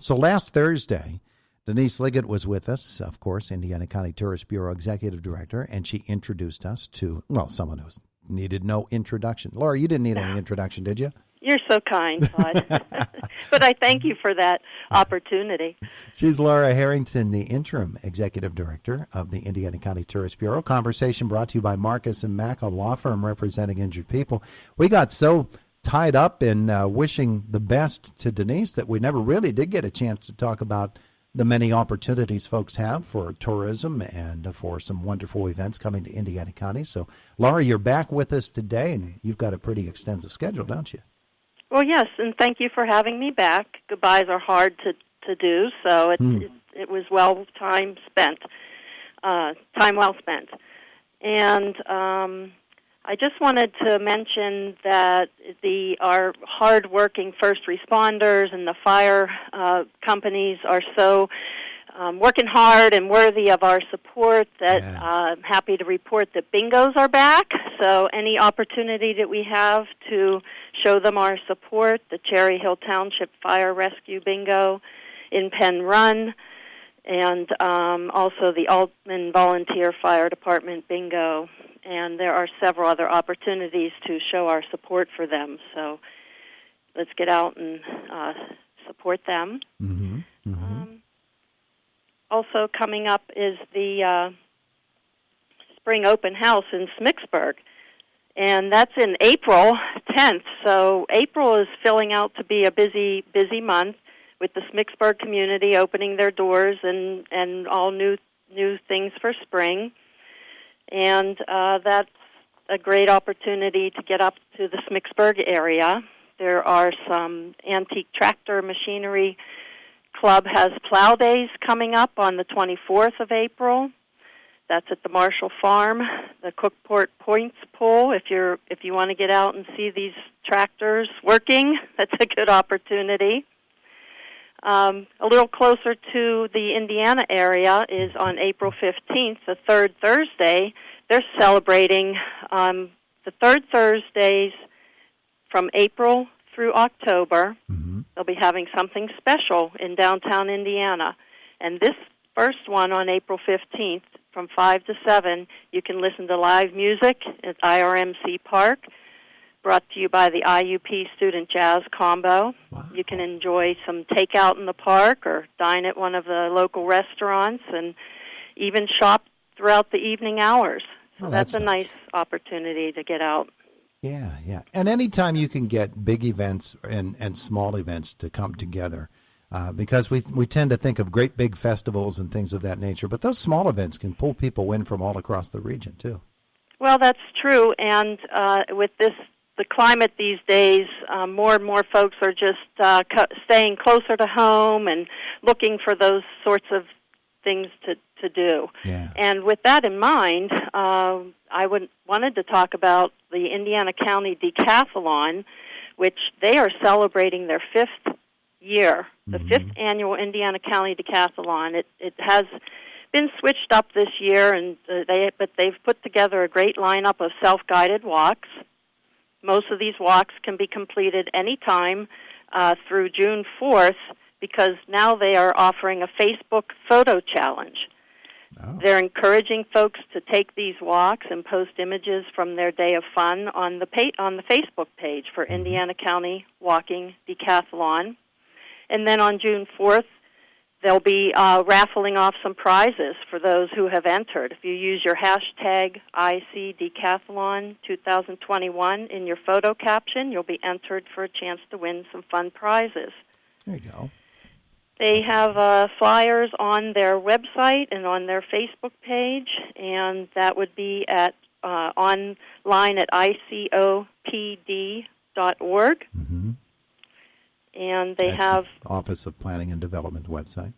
So last Thursday, Denise Liggett was with us, of course, Indiana County Tourist Bureau Executive Director, and she introduced us to, well, someone who needed no introduction. Laura, you didn't need any introduction, did you? You're so kind, Todd. But I thank you for that opportunity. She's Laura Harrington, the interim executive director of the Indiana County Tourist Bureau. Conversation brought to you by Marcus & Mack, a law firm representing injured people. We got so tied up in wishing the best to Denise that we never really did get a chance to talk about the many opportunities folks have for tourism and for some wonderful events coming to Indiana County. So, Laura, you're back with us today, and you've got a pretty extensive schedule, don't you? Well, yes, and thank you for having me back. Goodbyes are hard to do, so it was well time well spent. And I just wanted to mention that our hard-working first responders and the fire companies are so working hard and worthy of our support that I'm happy to report that bingos are back. So any opportunity that we have to show them our support, the Cherry Hill Township Fire Rescue Bingo in Penn Run, and also the Altman Volunteer Fire Department Bingo. And there are several other opportunities to show our support for them. So let's get out and support them. Mm-hmm. Mm-hmm. Also coming up is the Spring Open House in Smithsburg, and that's in April 10th. So April is filling out to be a busy month with the Smithsburg community opening their doors and all new things for spring. And that's a great opportunity to get up to the Smithsburg area. There are some antique tractor machinery. Club has plow days coming up on the 24th of April. That's at the Marshall Farm, the Cookport Points Pool. If you want to get out and see these tractors working, that's a good opportunity. A little closer to the Indiana area is on April 15th, the third Thursday. They're celebrating the third Thursdays from April through October. Mm-hmm. They'll be having something special in downtown Indiana. And this first one on April 15th from 5 to 7, you can listen to live music at IRMC Park, brought to you by the IUP Student Jazz Combo. Wow. You can enjoy some takeout in the park or dine at one of the local restaurants and even shop throughout the evening hours. So that's a nice opportunity to get out. Yeah, yeah. And anytime you can get big events and small events to come together, because we tend to think of great big festivals and things of that nature, but those small events can pull people in from all across the region, too. Well, that's true, and with the climate these days, more and more folks are just staying closer to home and looking for those sorts of things to do. Yeah. And with that in mind, I wanted to talk about the Indiana County Decathlon, which they are celebrating their 5th year, the 5th annual Indiana County Decathlon. It has been switched up this year, and but they've put together a great lineup of self-guided walks. Most of these walks can be completed anytime through June 4th, because now they are offering a Facebook photo challenge. Oh. They're encouraging folks to take these walks and post images from their day of fun on the Facebook page for Indiana County Walking Decathlon. And then on June 4th, they'll be raffling off some prizes for those who have entered. If you use your hashtag ICDecathlon 2021 in your photo caption, you'll be entered for a chance to win some fun prizes. There you go. They have flyers on their website and on their Facebook page, and that would be at online at icopd.org. Mm-hmm. And they That's have the Office of Planning and Development website.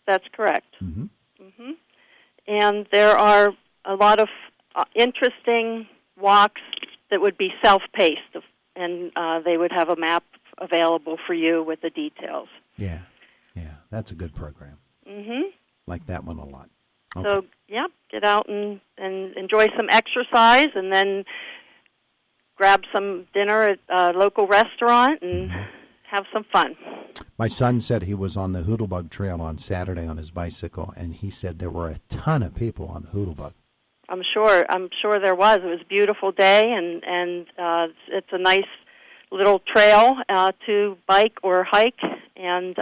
That's correct. Mm-hmm. Mm-hmm. And there are a lot of interesting walks that would be self-paced, and they would have a map available for you with the details. Yeah. Yeah, that's a good program. Mm-hmm. Like that one a lot. Okay. So, yeah, get out and enjoy some exercise, and then grab some dinner at a local restaurant and have some fun. My son said he was on the Hoodlebug Trail on Saturday on his bicycle, and he said there were a ton of people on the Hoodlebug. I'm sure there was. It was a beautiful day, and it's a nice little trail to bike or hike, and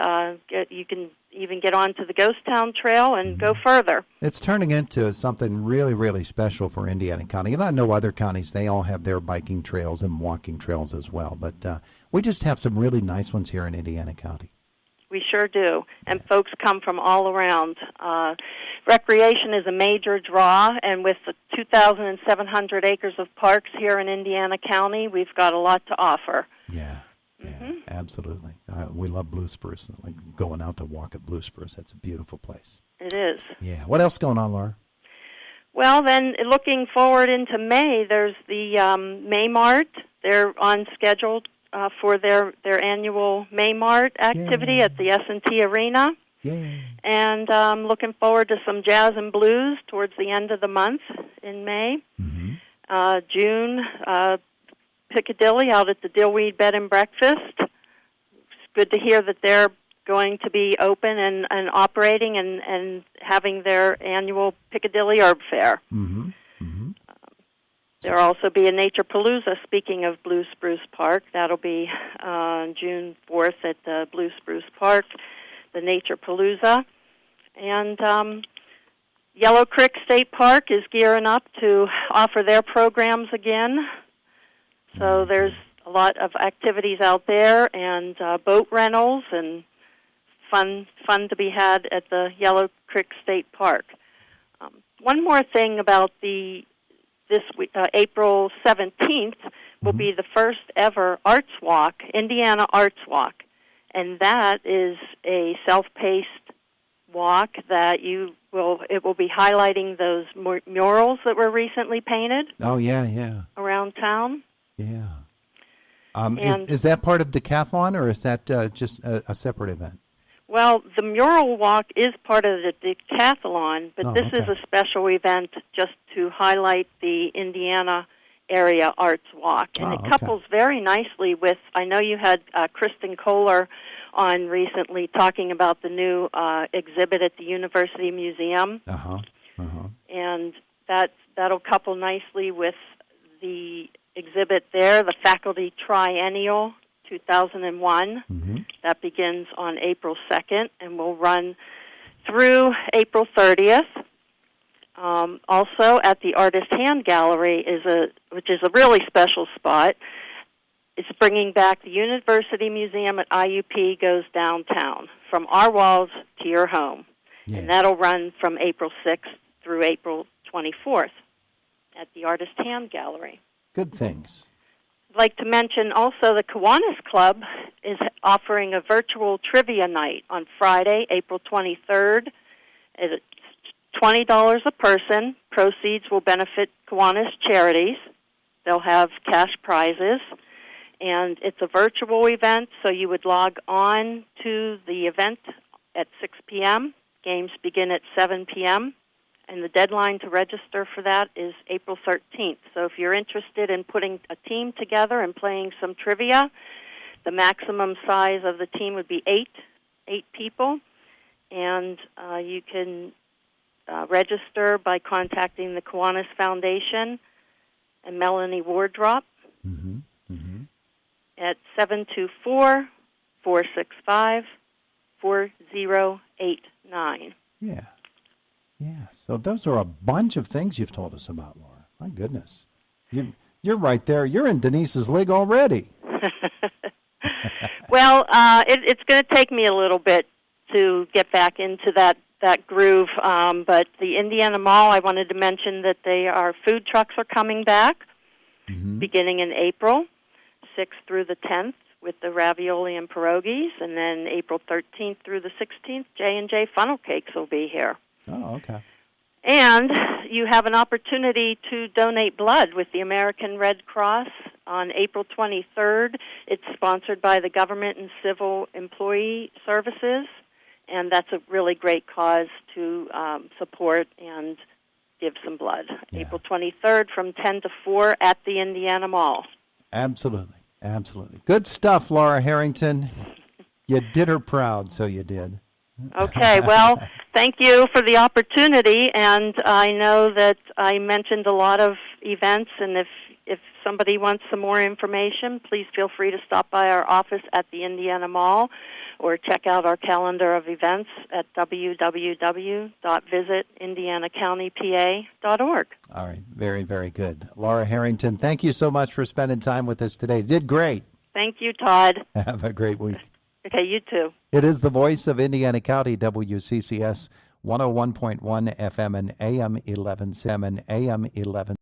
you can even get onto the Ghost Town Trail and go further. It's turning into something really, really special for Indiana County. And I know other counties, they all have their biking trails and walking trails as well, but we just have some really nice ones here in Indiana County. We sure do, and folks come from all around. Recreation is a major draw, and with the 2,700 acres of parks here in Indiana County, we've got a lot to offer. Yeah, absolutely. We love Blue Spruce, like going out to walk at Blue Spruce. That's a beautiful place. It is. Yeah. What else going on, Laura? Well, then, looking forward into May, there's the May Mart. They're on schedule for their annual May Mart activity at the S&T Arena. Yay. And looking forward to some jazz and blues towards the end of the month in May. June, Piccadilly out at the Dillweed Bed and Breakfast. It's good to hear that they're going to be open and operating and having their annual Piccadilly Herb Fair. There'll also be a Nature Palooza, speaking of Blue Spruce Park. That'll be June 4th at the Blue Spruce Park, the Nature Palooza. And Yellow Creek State Park is gearing up to offer their programs again. So there's a lot of activities out there, and boat rentals, and fun to be had at the Yellow Creek State Park. One more thing about this week, April 17th will be the first ever Arts Walk, Indiana Arts Walk, and that is a self-paced walk that it will be highlighting those murals that were recently painted. Oh, yeah. Around town. Yeah. Is that part of Decathlon, or is that just a separate event? Well, the mural walk is part of the Decathlon, but this is a special event just to highlight the Indiana area Arts Walk. And it couples very nicely with, I know you had Kristen Kohler on recently talking about the new exhibit at the University Museum. And that'll couple nicely with the exhibit there, the Faculty Triennial 2001. That begins on April 2nd and will run through April 30th. Also at the Artist Hand Gallery, which is a really special spot. It's bringing back the University Museum at IUP Goes Downtown, from our walls to your home. And that'll run from April 6th through April 24th at the Artist Hand Gallery. Good things. I'd like to mention also the Kiwanis Club is offering a virtual trivia night on Friday, April 23rd. It's $20 a person. Proceeds will benefit Kiwanis charities. They'll have cash prizes. And it's a virtual event, so you would log on to the event at 6 p.m. Games begin at 7 p.m. And the deadline to register for that is April 13th. So if you're interested in putting a team together and playing some trivia, the maximum size of the team would be eight people. And you can register by contacting the Kiwanis Foundation and Melanie Wardrop at 724-465-4089. Yeah, so those are a bunch of things you've told us about, Laura. My goodness. You're right there. You're in Denise's league already. Well, it's going to take me a little bit to get back into that groove, but the Indiana Mall, I wanted to mention that food trucks are coming back beginning in April 6th through the 10th with the ravioli and pierogies, and then April 13th through the 16th, J&J Funnel Cakes will be here. Oh, okay. And you have an opportunity to donate blood with the American Red Cross on April 23rd. It's sponsored by the Government and Civil Employee Services, and that's a really great cause to support and give some blood. Yeah. April 23rd from 10 to 4 at the Indiana Mall. Absolutely. Absolutely. Good stuff, Laura Harrington. You did her proud, so you did. Okay, well, thank you for the opportunity, and I know that I mentioned a lot of events, and if somebody wants some more information, please feel free to stop by our office at the Indiana Mall or check out our calendar of events at www.visitindianacountypa.org. All right. Very, very good. Laura Harrington, thank you so much for spending time with us today. You did great. Thank you, Todd. Have a great week. Okay, you too. It is the voice of Indiana County, WCCS 101.1 FM and AM 11.